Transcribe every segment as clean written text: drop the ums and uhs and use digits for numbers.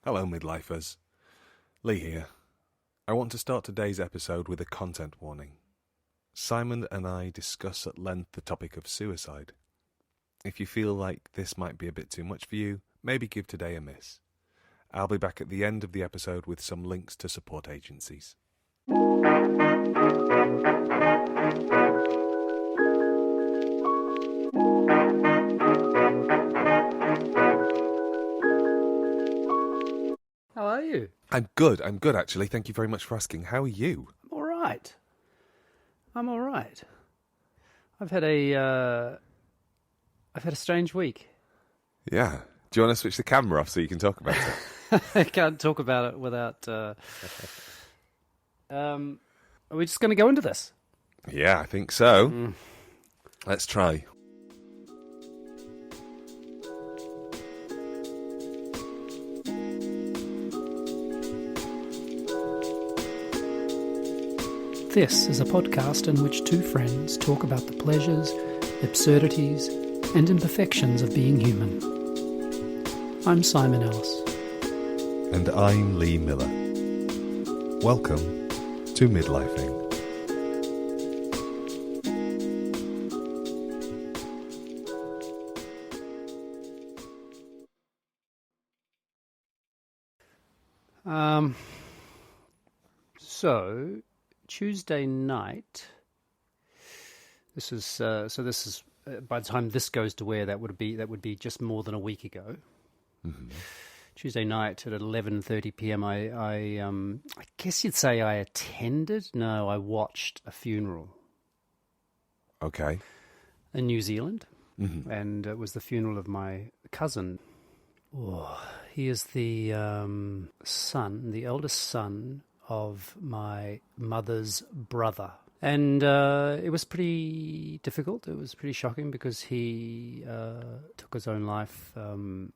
Hello, midlifers. Lee here. I want to start today's episode with a content warning. Simon and I discuss at length the topic of suicide. If you feel like this might be a bit too much for you, maybe give today a miss. I'll be back at the end of the episode with some links to support agencies. How are you? I'm good actually. Thank you very much for asking. How are you? I'm all right. I've had a strange week. Yeah. Do you want to switch the camera off so you can talk about it? I can't talk about it without... are we just going to go into this? Yeah, I think so. Let's try. This is a podcast in which two friends talk about the pleasures, absurdities, and imperfections of being human. I'm Simon Ellis. And I'm Lee Miller. Welcome to Midlifing. So Tuesday night. This is by the time this goes to air, that would be just more than a week ago. Mm-hmm. Tuesday night at 11:30 p.m. I guess you'd say I attended. No, I watched a funeral. Okay. In New Zealand, Mm-hmm. and it was the funeral of my cousin. Oh, he is the eldest son of my mother's brother. And it was pretty difficult. It was pretty shocking because he took his own life the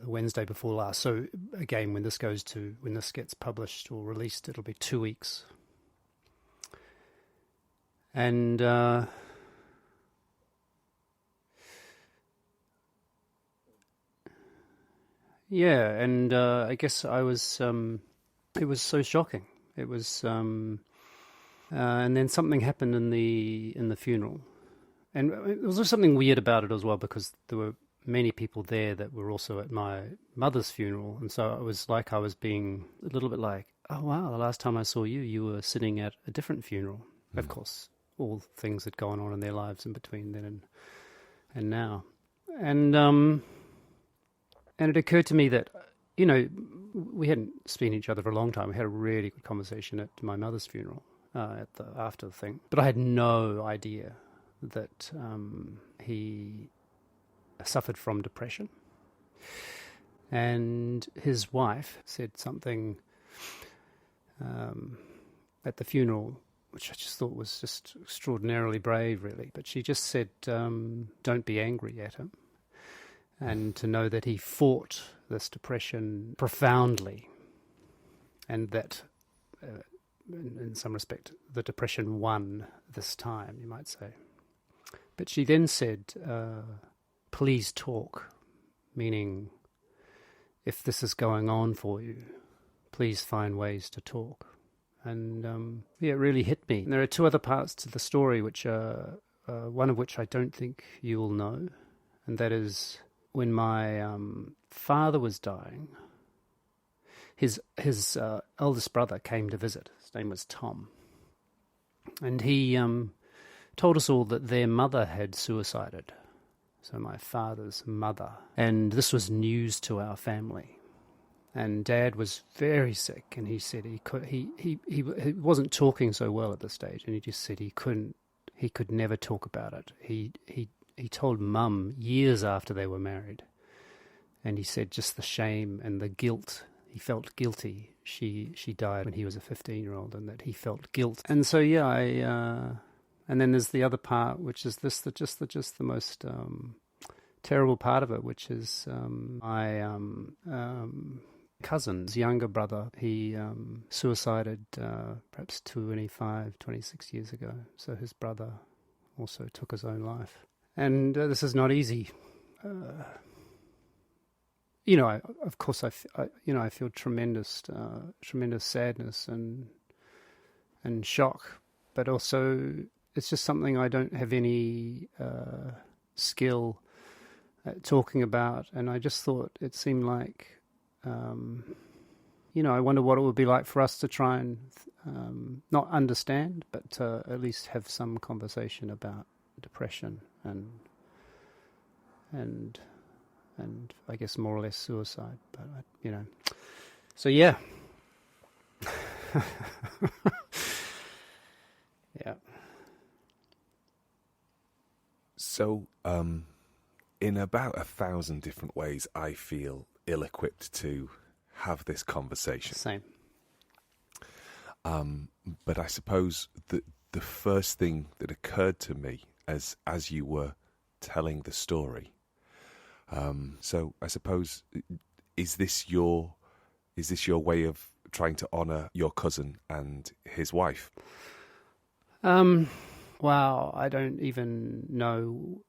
Wednesday before last. So again, when this gets published or released, it'll be 2 weeks. And I guess I was. It was so shocking. It was, and then something happened in the funeral, and there was also something weird about it as well because there were many people there that were also at my mother's funeral, and so it was like I was being a little bit like, oh wow, the last time I saw you, you were sitting at a different funeral. Of course, all things had gone on in their lives in between then and now, and it occurred to me that, you know, we hadn't seen each other for a long time. We had a really good conversation at my mother's funeral after the thing. But I had no idea that he suffered from depression. And his wife said something at the funeral, which I just thought was just extraordinarily brave, really. But she just said, don't be angry at him. And to know that he fought this depression profoundly, and that, in some respect, the depression won this time, you might say. But she then said, please talk, meaning, if this is going on for you, please find ways to talk. And it really hit me. And there are two other parts to the story, which are one of which I don't think you will know, and that is, when my father was dying, his eldest brother came to visit. His name was Tom. And he told us all that their mother had suicided. So my father's mother. And this was news to our family. And Dad was very sick, and he said he wasn't talking so well at this stage, and he just said he could never talk about it. He told Mum years after they were married, and he said just the shame and the guilt. He felt guilty. She died when he was a 15-year-old, and that he felt guilt. And so and then there's the other part, which is just the most terrible part of it, which is my cousin's younger brother. He suicided perhaps 26 years ago. So his brother also took his own life. And this is not easy. of course, I feel tremendous sadness and shock, but also it's just something I don't have any skill at talking about, and I just thought it seemed like, I wonder what it would be like for us to try and not understand, but at least have some conversation about depression and I guess more or less suicide. But so yeah. Yeah. So, in about 1,000 different ways, I feel ill-equipped to have this conversation. Same. But I suppose the first thing that occurred to me as you were telling the story. So I suppose, is this your way of trying to honour your cousin and his wife? Wow, I don't even know.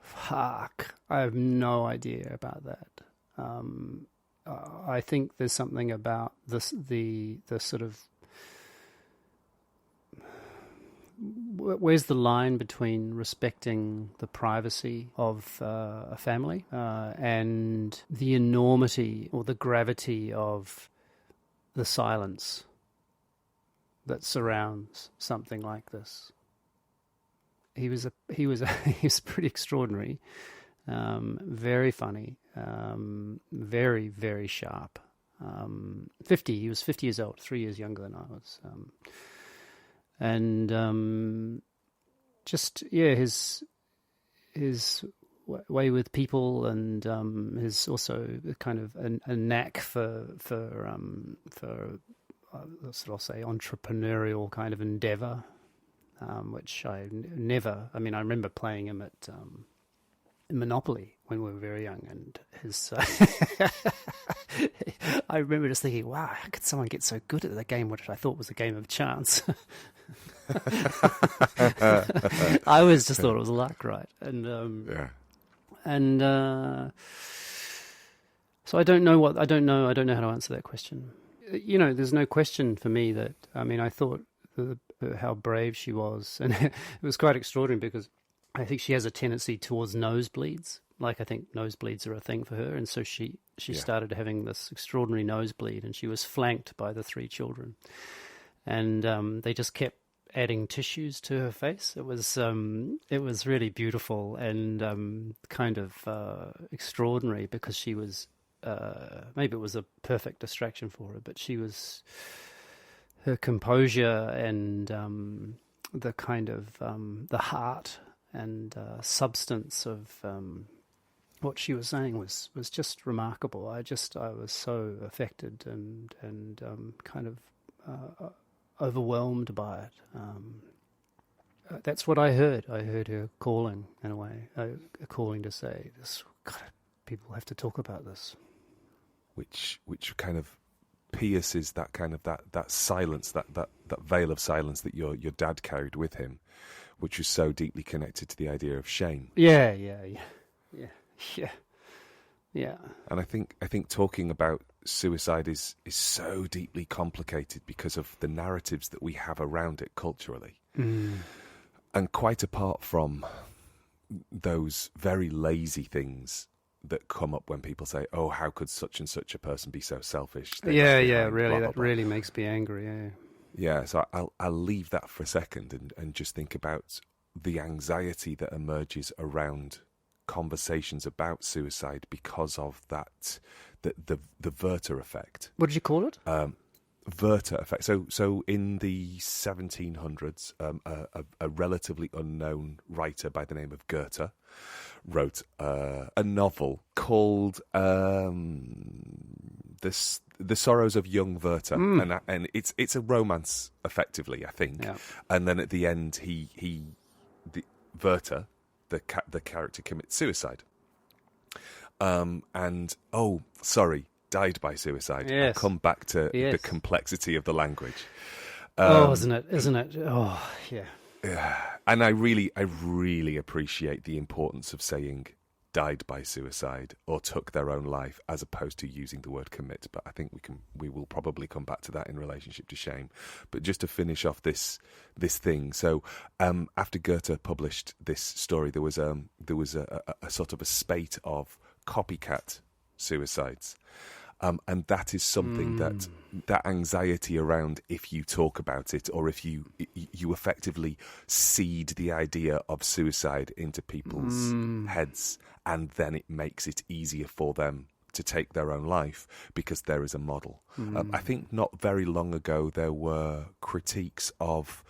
Fuck, I have no idea about that. I think there's something about this, the sort of, where's the line between respecting the privacy of a family and the enormity or the gravity of the silence that surrounds something like this. He was pretty extraordinary, very funny, very, very sharp. 50. He was 50 years old, 3 years younger than I was. His way with people, and his also kind of a knack for I'll say entrepreneurial kind of endeavor, which I never. I mean, I remember playing him at Monopoly when we were very young, and his. I remember just thinking, "Wow, how could someone get so good at the game, which I thought was a game of chance?" I always just thought it was luck, right? And so I don't know how to answer that question. There's no question for me that, I mean, I thought how brave she was, and it was quite extraordinary because I think she has a tendency towards nosebleeds. Like, I think nosebleeds are a thing for her, and so she started having this extraordinary nosebleed, and she was flanked by the 3 children, and they just kept adding tissues to her face. It was really beautiful and kind of extraordinary, because she was maybe it was a perfect distraction for her, but her composure and the kind of the heart and substance of what she was saying was just remarkable. I was so affected and kind of overwhelmed by it. That's what I heard. I heard her calling, in a way, calling to say, "This, God, people have to talk about this." Which kind of pierces that kind of that silence, that veil of silence that your dad carried with him, which was so deeply connected to the idea of shame. Yeah. And I think talking about suicide is so deeply complicated because of the narratives that we have around it culturally. And quite apart from those very lazy things that come up when people say, "Oh, how could such and such a person be so selfish?" Really, blah, blah, that really makes me angry. Yeah, so I'll leave that for a second and just think about the anxiety that emerges around conversations about suicide because of that, the Werther effect. What did you call it? Werther effect. So in the 1700s, a relatively unknown writer by the name of Goethe wrote a novel called The Sorrows of Young Werther, and it's a romance, effectively, I think. Yeah. And then at the end, Werther, the character, commits suicide. Died by suicide. Yes. I'll come back to the complexity of the language. Isn't it? Oh, yeah. Yeah. And I really appreciate the importance of saying died by suicide or took their own life, as opposed to using the word commit. But I think we will probably come back to that in relationship to shame. But just to finish off this thing, so after Goethe published this story, there was a sort of a spate of copycat suicides. And that is something that anxiety around, if you talk about it, or if you effectively seed the idea of suicide into people's heads, and then it makes it easier for them to take their own life because there is a model. I think not very long ago there were critiques of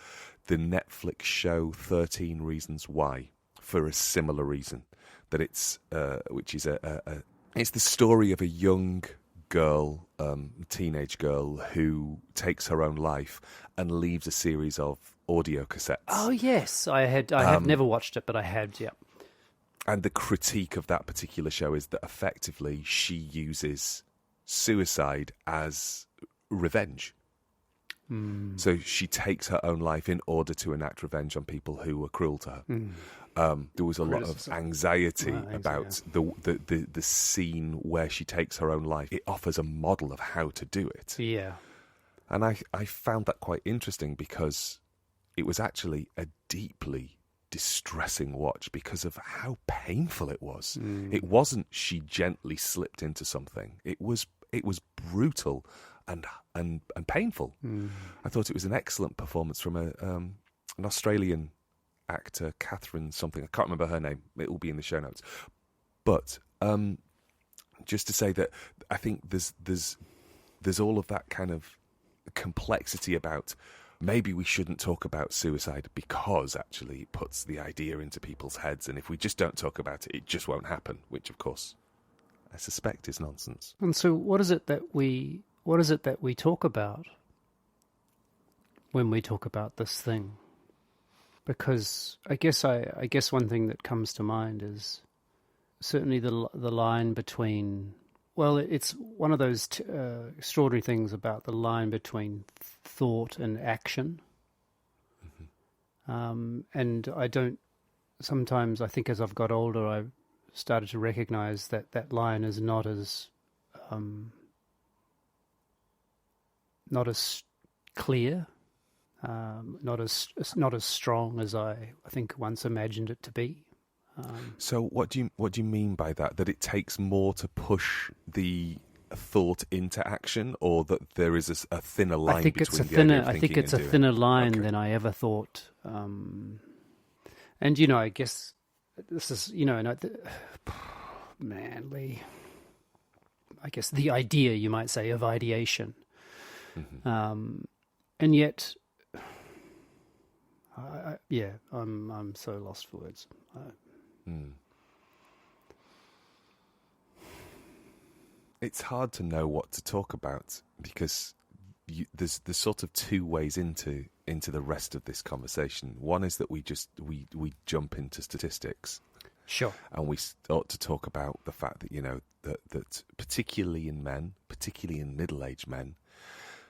the Netflix show 13 Reasons Why for a similar reason, that it's which is it's the story of a young girl, teenage girl, who takes her own life and leaves a series of audio cassettes. Oh yes, I have never watched it, but I had, yeah. And the critique of that particular show is that effectively she uses suicide as revenge. So she takes her own life in order to enact revenge on people who were cruel to her. There was a lot of anxiety about the scene where she takes her own life. It offers a model of how to do it. Yeah. And I found that quite interesting because it was actually a deeply distressing watch because of how painful it was. It wasn't she gently slipped into something. It was brutal and painful. I thought it was an excellent performance from an Australian actor, Catherine something. I can't remember her name. It will be in the show notes. But just to say that I think there's all of that kind of complexity about maybe we shouldn't talk about suicide because actually it puts the idea into people's heads, and if we just don't talk about it, it just won't happen, which of course I suspect is nonsense. And so what is it that we talk about when we talk about this thing? Because I guess one thing that comes to mind is certainly the line between, well, it's one of those extraordinary things about the line between thought and action. And sometimes I think as I've got older, I've started to recognize that line is not as clear, not as strong as I think once imagined it to be. So what do you mean by that? That it takes more to push the thought into action, or that there is a thinner line? I think between it's a the idea thinner. of I think thinking it's a and doing? thinner line Okay. than I ever thought. And I guess this is man, Lee. I guess the idea, you might say, of ideation, and yet, I'm so lost for words. It's hard to know what to talk about because there's sort of two ways into the rest of this conversation. One is that we jump into statistics. Sure. And we start to talk about the fact that, that particularly in men, particularly in middle-aged men,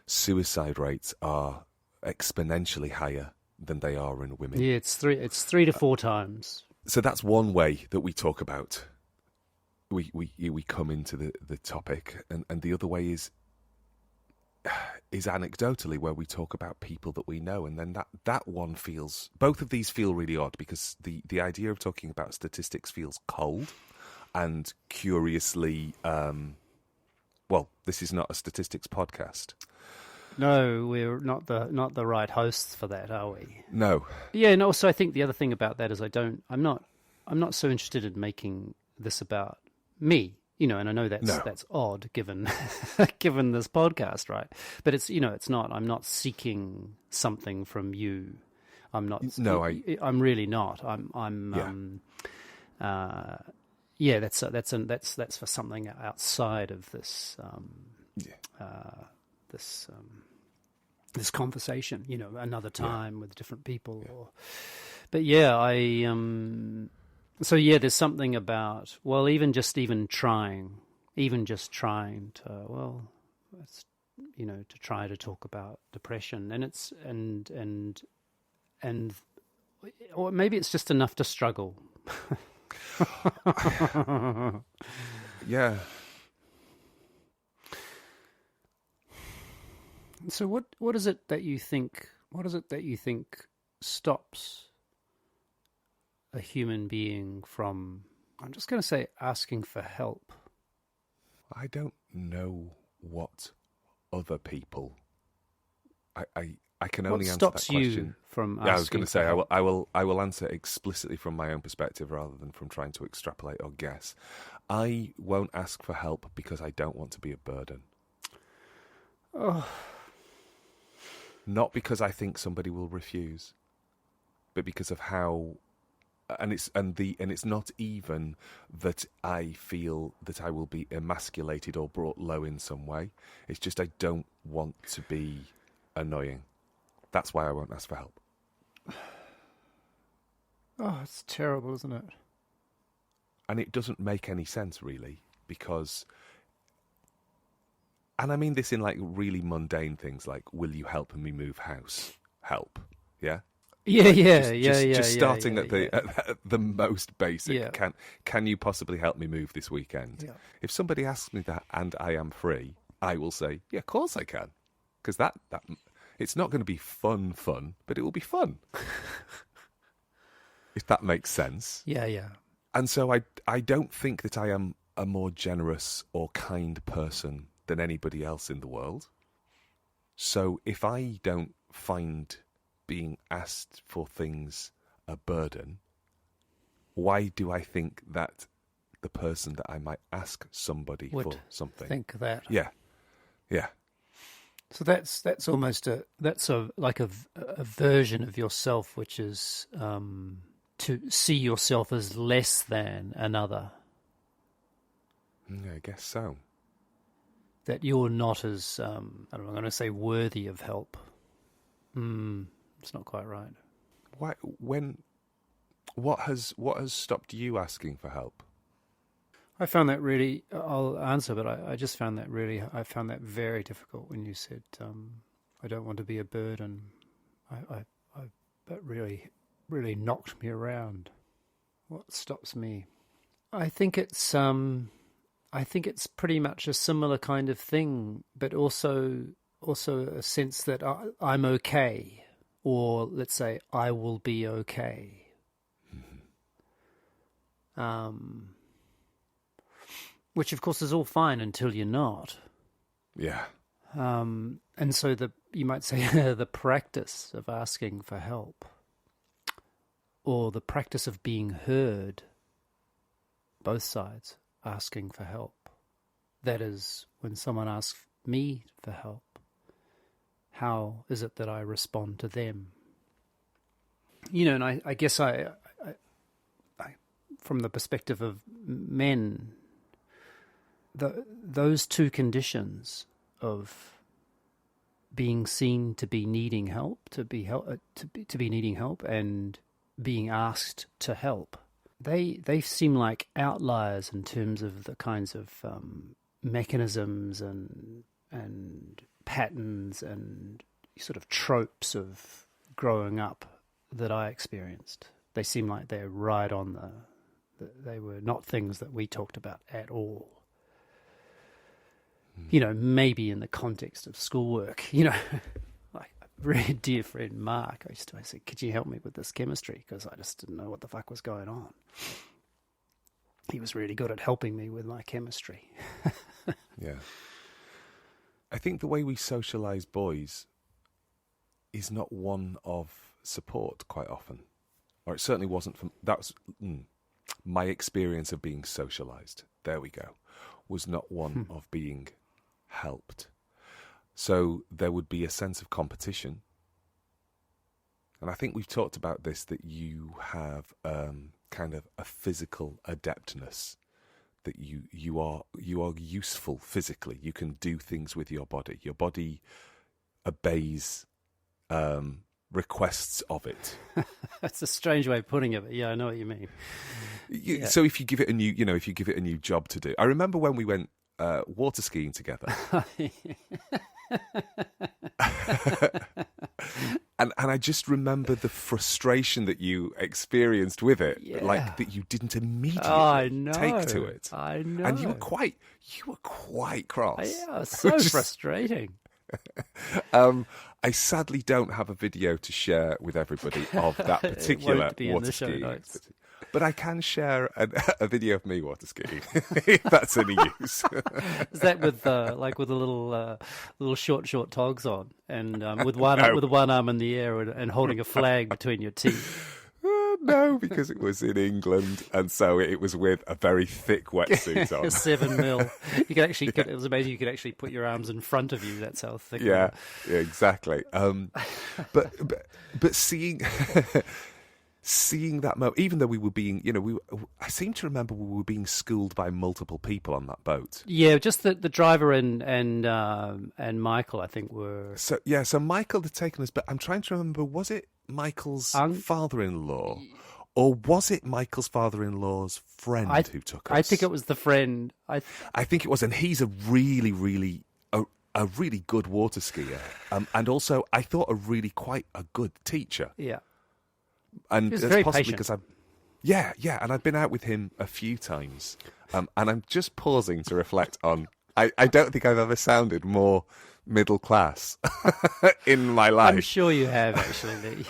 suicide rates are exponentially higher than they are in women. Yeah, it's 3 to 4 times. So that's one way that we talk about. We come into the topic, and the other way is anecdotally, where we talk about people that we know, and then that one feels, both of these feel really odd because the idea of talking about statistics feels cold and curiously, this is not a statistics podcast. No, we're not the right hosts for that, are we? No. Yeah, and also I think the other thing about that is I'm not so interested in making this about me, and I know that's odd given given this podcast, right? But it's it's not. I'm not seeking something from you. I'm not. No, I'm really not. That's for something outside of this this conversation. Another time with different people. But So there's something about, well, even just trying to, to try to talk about depression, and it's or maybe it's just enough to struggle. Yeah. So what is it that you think? What is it that you think stops a human being from? I'm just going to say asking for help. I don't know what other people. I can only What answer stops that question. you from asking? Yeah, I was going to say for help? I will answer explicitly from my own perspective rather than from trying to extrapolate or guess. I won't ask for help because I don't want to be a burden. Oh, Not because I think somebody will refuse, but because of how, and it's not even that I feel that I will be emasculated or brought low in some way. It's just I don't want to be annoying. That's why I won't ask for help. oh, it's terrible, isn't it? And it doesn't make any sense, really, because... And I mean this in, like, really mundane things, like, will you help me move house? Help, yeah? Yeah, Like, yeah, just starting yeah, at the at the most basic. Yeah. Can you possibly help me move this weekend? Yeah. If somebody asks me that and I am free, I will say, yeah, of course I can, because that it's not going to be fun, but it will be fun. If that makes sense. Yeah. And so I don't think that I am a more generous or kind person than anybody else in the world. So if I don't find being asked for things a burden, why do I think that the person that I might ask somebody Would for something think that. Yeah. So that's almost a version of yourself, which is to see yourself as less than another. Yeah, I guess so. That you're not as I'm going to say worthy of help. It's not quite right. Why? What has stopped you asking for help? I found that really. I'll answer, but I just found that really. I found that very difficult when you said, "I don't want to be a burden." That really knocked me around. What stops me? I think it's pretty much a similar kind of thing, but also a sense that I'm okay, or let's say I will be okay. Which of course is all fine until you're not. Yeah. And so you might say the practice of asking for help, or the practice of being heard, both sides asking for help. That is, when someone asks me for help, how is it that I respond to them? And I guess I from the perspective of men, those two conditions of being seen to be needing help, to be needing help, and being asked to help, they seem like outliers in terms of the kinds of mechanisms and patterns and sort of tropes of growing up that I experienced. They seem like they're right on they were not things that we talked about at all. Maybe in the context of schoolwork, like a very dear friend, Mark, I said, could you help me with this chemistry? Because I just didn't know what the fuck was going on. He was really good at helping me with my chemistry. Yeah. I think the way we socialise boys is not one of support quite often. Or it certainly wasn't from... That's my experience of being socialised. There we go. Was not one of being helped. So there would be a sense of competition. And I think we've talked about this, that you have kind of a physical adeptness, that you are useful physically. You can do things with your body. Your body obeys requests of it. That's a strange way of putting it, but yeah, I know what you mean. So if you give it a new job to do, I remember when we went water skiing together. And I just remember the frustration that you experienced with it, Yeah. like that you didn't immediately I know. take to it. I know. And you were quite cross. Yeah, so which is- frustrating. I sadly don't have a video to share with everybody of that particular won't be in water the show skiing notes. experience. But I can share a video of me water skiing, if that's any use. Is that with with the little short togs on, and with one arm in the air and holding a flag between your teeth? No, because it was in England, and so it was with a very thick wetsuit on. 7 mil. You could actually. It was amazing. You could actually put your arms in front of you. That's how thick. Yeah, exactly. But seeing seeing that moment, even though we were being, I seem to remember we were being schooled by multiple people on that boat. Yeah, just the driver and Michael, I think, were. So Michael had taken us, but I'm trying to remember, was it Michael's father-in-law, or was it Michael's father-in-law's friend who took us? I think it was the friend. I think it was, and he's a really, really a really good water skier, and also I thought quite a good teacher. Yeah. And it's that's very possibly patient. because and I've been out with him a few times, and I'm just pausing to reflect on. I don't think I've ever sounded more middle class in my life. I'm sure you have, actually, Lee.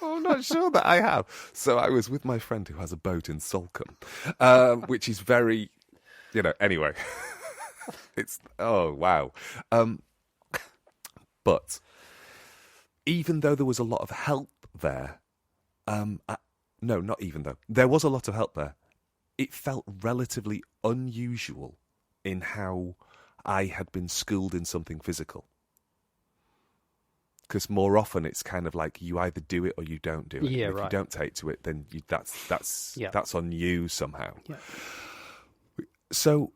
I'm not sure that I have. So I was with my friend who has a boat in Salcombe, which is very, anyway. It's wow. But even though there was a lot of help there. No, not even though. There was a lot of help there. It felt relatively unusual in how I had been schooled in something physical. Because more often it's kind of like you either do it or you don't do it. Yeah, If right. you don't take to it, then that's on you somehow. Yeah. So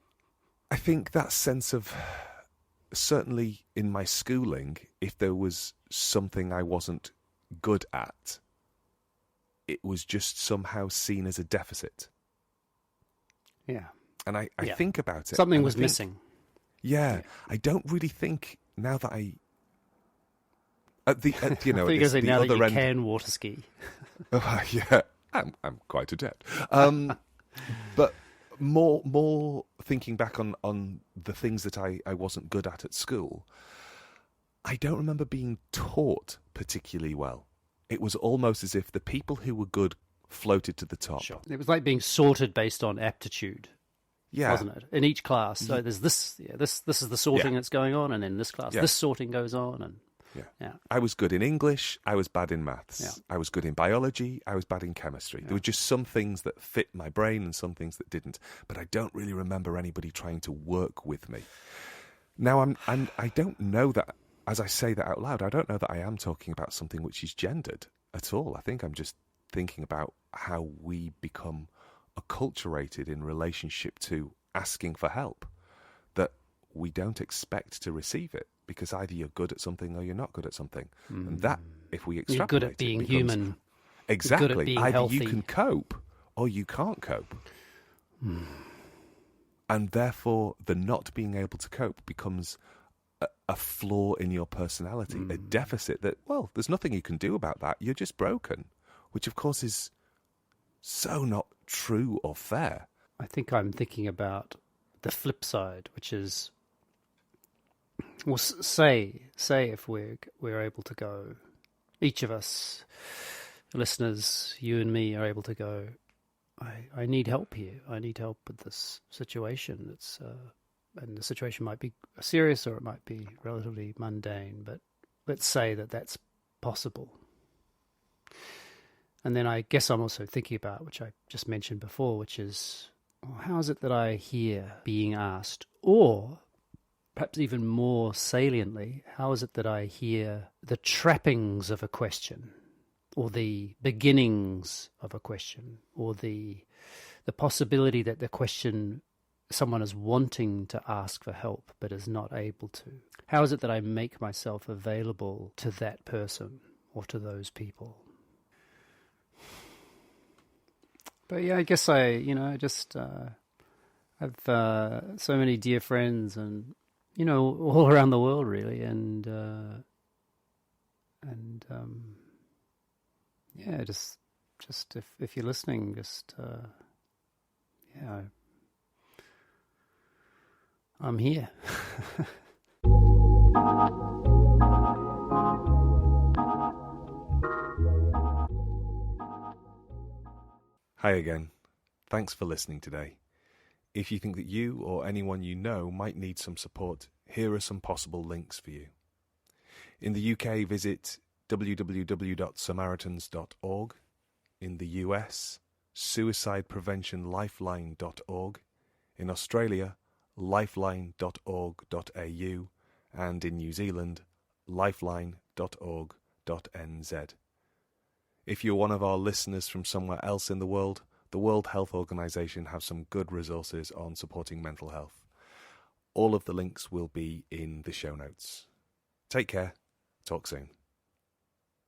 I think that sense of, certainly in my schooling, if there was something I wasn't good at, it was just somehow seen as a deficit. Yeah. And I think about it. Something was missing. Yeah, I don't really think now that I... At the I think now that you end, can water ski. yeah, I'm quite adept. But more thinking back on the things that I wasn't good at school, I don't remember being taught particularly well. It was almost as if the people who were good floated to the top. Sure. It was like being sorted based on aptitude. Yeah. Wasn't it? In each class. So there's this is the sorting that's going on, and in this class this sorting goes on, and yeah. I was good in English, I was bad in maths. Yeah. I was good in biology, I was bad in chemistry. There were just some things that fit my brain and some things that didn't. But I don't really remember anybody trying to work with me. Now I don't know that, as I say that out loud, I don't know that I am talking about something which is gendered at all. I think I'm just thinking about how we become acculturated in relationship to asking for help, that we don't expect to receive it because either you're good at something or you're not good at something. And that, if we extrapolate, you're good at being human. Exactly. You're good at being either healthy. you can cope or you can't cope. And therefore, the not being able to cope becomes a flaw in your personality, a deficit that, well, there's nothing you can do about that. You're just broken, which, of course, is so not true or fair. I think I'm thinking about the flip side, which is, well, say if we're able to go, each of us, listeners, you and me, are able to go, I need help here. I need help with this situation. It's and the situation might be serious or it might be relatively mundane, but let's say that that's possible. And then I guess I'm also thinking about, which I just mentioned before, which is, well, how is it that I hear being asked, or perhaps even more saliently, how is it that I hear the trappings of a question, or the beginnings of a question, or the possibility that the question, someone is wanting to ask for help but is not able to? How is it that I make myself available to that person or to those people? But yeah, I guess I have so many dear friends, and all around the world really, and And yeah, just if you're listening, just yeah, I'm here. Hi again. Thanks for listening today. If you think that you or anyone you know might need some support, here are some possible links for you. In the UK, visit www.samaritans.org. In the US, suicidepreventionlifeline.org. In Australia, lifeline.org.au. And in New Zealand, lifeline.org.nz. If you're one of our listeners from somewhere else in the World Health Organization have some good resources on supporting mental health. All of the links will be in the show notes. Take care. Talk soon.